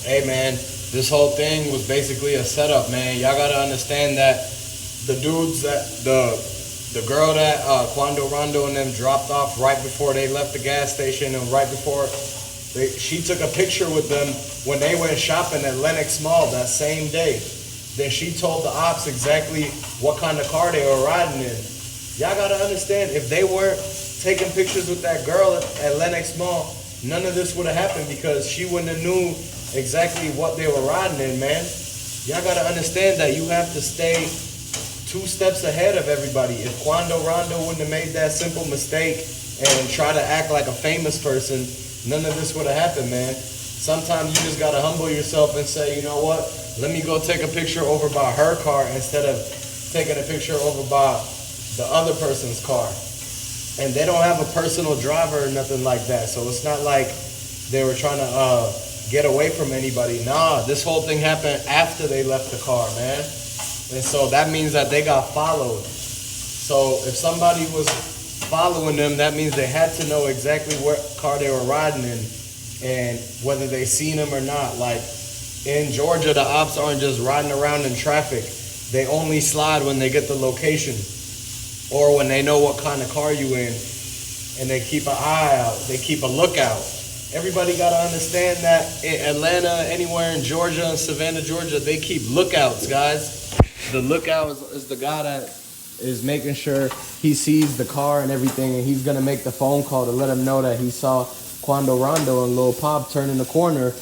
Hey man, this whole thing was basically a setup, man. Y'all gotta understand that the dudes that the girl that Quando Rondo and them dropped off right before they left the gas station and right before she took a picture with them when they went shopping at Lenox Mall that same day. Then she told the ops exactly what kind of car they were riding in. Y'all gotta understand, if they weren't taking pictures with that girl at Lenox Mall, none of this would have happened because she wouldn't have knew exactly what they were riding in, man. Y'all gotta understand that you have to stay 2 steps ahead of everybody. If Quando Rondo wouldn't have made that simple mistake and try to act like a famous person, none of this would have happened, man. Sometimes you just gotta humble yourself and say, you know what? Let me go take a picture over by her car instead of taking a picture over by the other person's car. And they don't have a personal driver or nothing like that. So it's not like they were trying to get away from anybody. Nah, this whole thing happened after they left the car, man. And so that means that they got followed. So if somebody was following them, that means they had to know exactly what car they were riding in and whether they seen them or not. Like in Georgia, the ops aren't just riding around in traffic. They only slide when they get the location or when they know what kind of car you in, and they keep an eye out. They keep a lookout. Everybody got to understand that in Atlanta, anywhere in Georgia, and Savannah, Georgia, they keep lookouts, guys. The lookout is the guy that is making sure he sees the car and everything, and he's going to make the phone call to let him know that he saw Quando Rondo and Lil Pop turning the corner,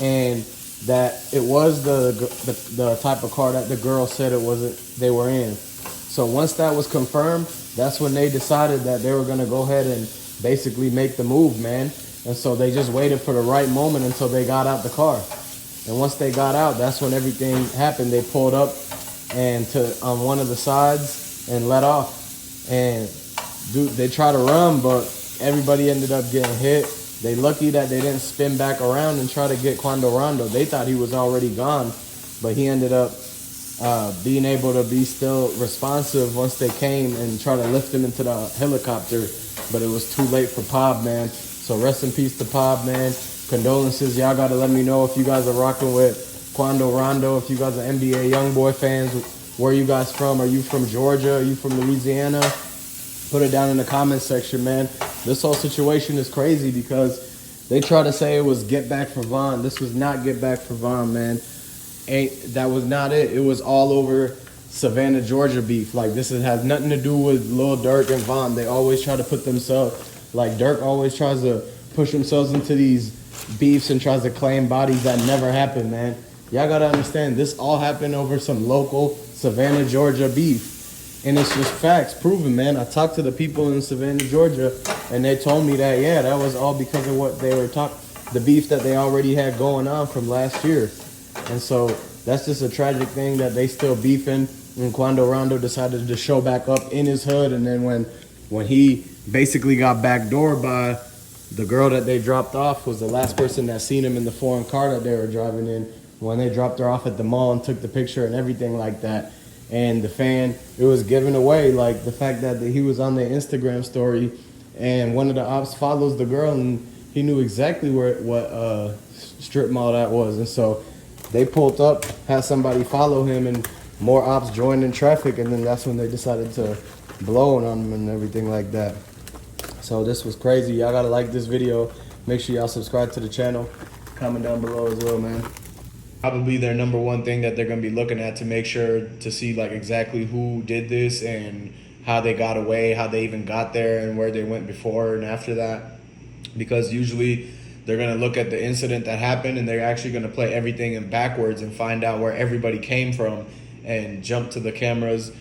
and that it was the type of car that the girl said it wasn't they were in. So once that was confirmed, that's when they decided that they were going to go ahead and basically make the move, man. And so they just waited for the right moment until they got out the car. And once they got out, that's when everything happened. They pulled up and on one of the sides and let off. And dude, they tried to run, but everybody ended up getting hit. They lucky that they didn't spin back around and try to get Quando Rondo. They thought he was already gone, but he ended up being able to be still responsive once they came and try to lift him into the helicopter. But it was too late for Pop, man. So rest in peace to Pop, man. Condolences. Y'all got to let me know if you guys are rocking with Quando Rondo, if you guys are NBA Youngboy fans. Where are you guys from? Are you from Georgia? Are you from Louisiana? Put it down in the comment section, man. This whole situation is crazy because they try to say it was Get Back for Von. This was not Get Back for Von, man. That was not it. It was all over Savannah, Georgia beef. Like, this has nothing to do with Lil Durk and Von. They always try to put themselves, like Durk always tries to push themselves into these beefs and tries to claim bodies that never happened, man. Y'all gotta understand, this all happened over some local Savannah, Georgia beef. And it's just facts proven, man. I talked to the people in Savannah, Georgia, and they told me that, yeah, that was all because of what they were the beef that they already had going on from last year. And so that's just a tragic thing that they still beefing. And Quando Rondo decided to show back up in his hood. And then when he basically got backdoored by the girl that they dropped off, was the last person that seen him in the foreign car that they were driving in, when they dropped her off at the mall and took the picture and everything like that. And the fan, it was given away, like the fact that he was on their Instagram story and one of the ops follows the girl and he knew exactly what strip mall that was. And so they pulled up, had somebody follow him, and more ops joined in traffic, and then that's when they decided to blow on him and everything like that. So this was crazy. Y'all gotta like this video. Make sure y'all subscribe to the channel. Comment down below as well, man. Probably their number one thing that they're gonna be looking at to make sure to see like exactly who did this and how they got away, how they even got there, and where they went before and after that. Because usually they're going to look at the incident that happened and they're actually going to play everything in backwards and find out where everybody came from and jump to the cameras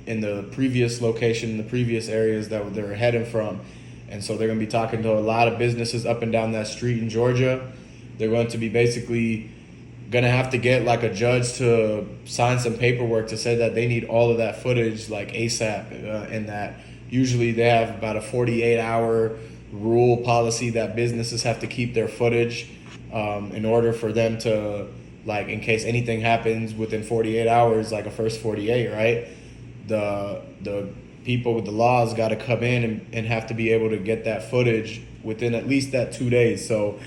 in the previous location, the previous areas that they were heading from. And so they're going to be talking to a lot of businesses up and down that street in Georgia. They're going to be basically going to have to get like a judge to sign some paperwork to say that they need all of that footage like ASAP, and that usually they have about a 48-hour rule policy that businesses have to keep their footage in order for them to, like, in case anything happens within 48 hours, like a first 48, right? The people with the laws got to come in and have to be able to get that footage within at least that 2 days. So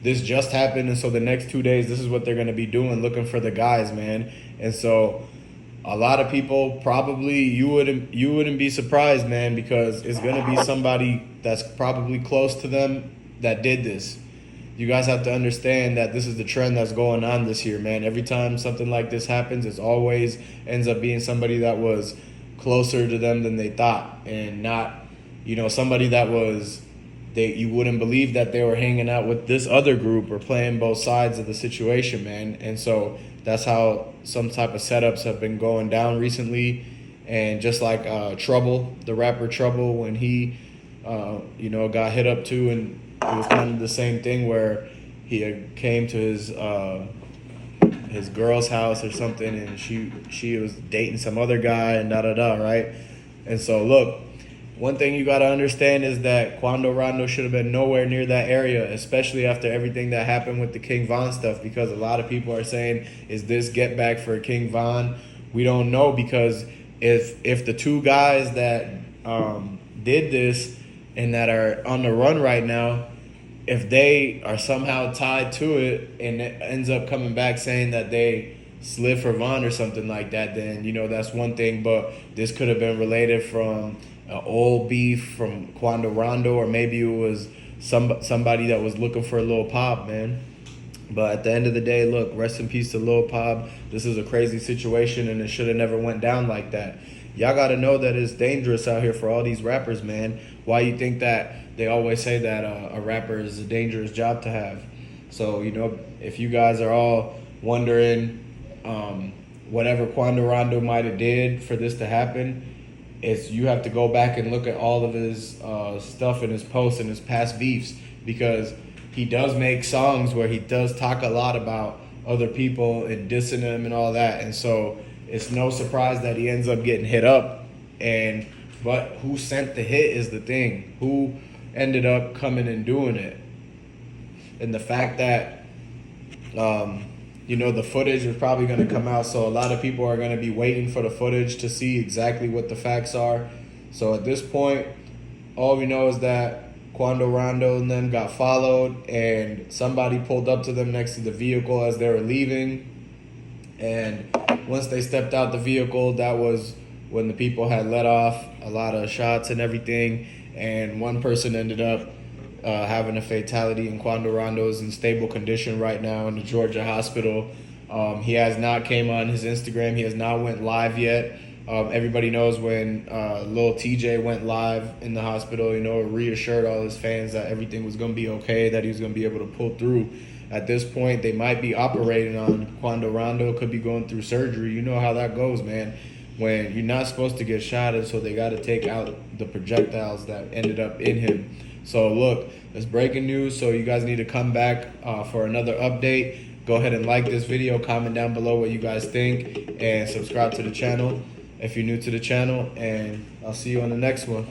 this just happened, and so the next 2 days, this is what they're gonna be doing, looking for the guys, man. And so a lot of people probably you wouldn't be surprised, man, because it's gonna be somebody that's probably close to them that did this. You guys have to understand that this is the trend that's going on this year, man. Every time something like this happens, it's always ends up being somebody that was closer to them than they thought, and not, somebody that was you wouldn't believe that they were hanging out with this other group or playing both sides of the situation, man. And so that's how some type of setups have been going down recently. And just like Trouble, the rapper Trouble, when he got hit up too, and it was kind of the same thing where he had came to his girl's house or something, and she was dating some other guy and right? And so look, one thing you got to understand is that Quando Rondo should have been nowhere near that area, especially after everything that happened with the King Von stuff, because a lot of people are saying, is this get back for King Von? We don't know, because if the two guys that did this and that are on the run right now, if they are somehow tied to it and it ends up coming back saying that they slid for Von or something like that, then that's one thing. But this could have been related from old beef from Quando Rondo, or maybe it was somebody that was looking for a Lil Pop, man. But at the end of the day, look, rest in peace to Lil Pop. This is a crazy situation, and it should have never went down like that. Y'all got to know that it's dangerous out here for all these rappers, man. Why you think that they always say that a rapper is a dangerous job to have? So, if you guys are all wondering whatever Quando Rondo might have did for this to happen, you have to go back and look at all of his stuff and his posts and his past beefs, because he does make songs where he does talk a lot about other people and dissing them and all that. And so it's no surprise that he ends up getting hit up. But who sent the hit is the thing. Who ended up coming and doing it? And the fact that, the footage is probably going to come out. So a lot of people are going to be waiting for the footage to see exactly what the facts are. So at this point, all we know is that Quando Rondo and them got followed, and somebody pulled up to them next to the vehicle as they were leaving. And once they stepped out the vehicle, that was when the people had let off a lot of shots and everything. And one person ended up having a fatality, and Quando Rondo is in stable condition right now in the Georgia hospital. He has not came on his Instagram. He has not went live yet. Everybody knows when Lil TJ went live in the hospital, reassured all his fans that everything was going to be okay, that he was going to be able to pull through. At this point, they might be operating on Quando Rondo, could be going through surgery. You know how that goes, man. When you're not supposed to get shot, and so they got to take out the projectiles that ended up in him. So look, it's breaking news, so you guys need to come back for another update. Go ahead and like this video, comment down below what you guys think, and subscribe to the channel if you're new to the channel, and I'll see you on the next one.